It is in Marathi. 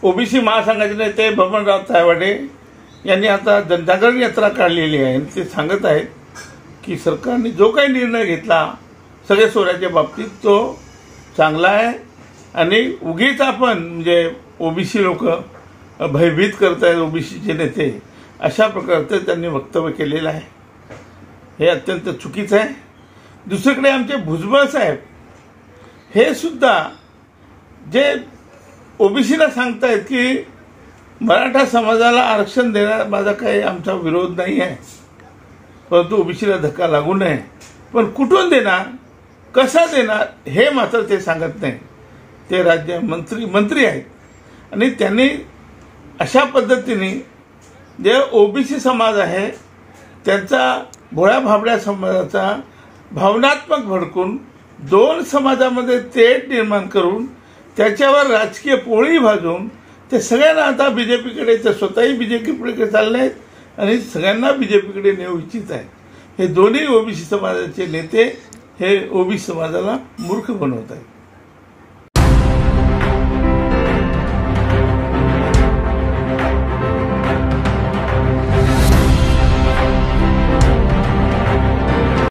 ओबीसी महासंघाचे नेते बबनराव तायवाडे यांनी आता जनजागरण यात्रा काढलेली आहे. ते सांगत आहेत की सरकारने जो काही निर्णय घेतला सगळे सोऱ्याच्या बाबतीत तो चांगला आहे आणि उगीच आपण म्हणजे ओबीसी लोक भयभीत करत आहेत ओबीसीचे नेते, अशा प्रकारचं त्यांनी वक्तव्य केलेलं आहे. हे अत्यंत चुकीचं आहे. दुसरीकडे आमचे भुजबळ साहेब हे सुद्धा जे ओबीसीला सांगतायत की मराठा समाजाला आरक्षण देण्यात माझा काही आमचा विरोध नाही आहे, परंतु ओबीसीला धक्का लागू नये. पण कुठून देणार, कसा देणार हे मात्र ते सांगत नाही. ते राज्य मंत्री आहेत आणि त्यांनी अशा पद्धतीने जे ओबीसी समाज आहे त्यांचा भोळ्या भाबड्या समाजाचा भावनात्मक भडकून दोन समाजामध्ये तेढ निर्माण करून त्याच्यावर राजकीय पोळी भाजून ते सगळ्यांना आता बीजेपीकडे, ते स्वतःही बीजेपीकडे चालले आहेत आणि सगळ्यांना बीजेपीकडे नेऊ इच्छित आहेत. हे दोन्ही ओबीसी समाजाचे नेते हे ओबीसी समाजाला मूर्ख बनवत आहेत.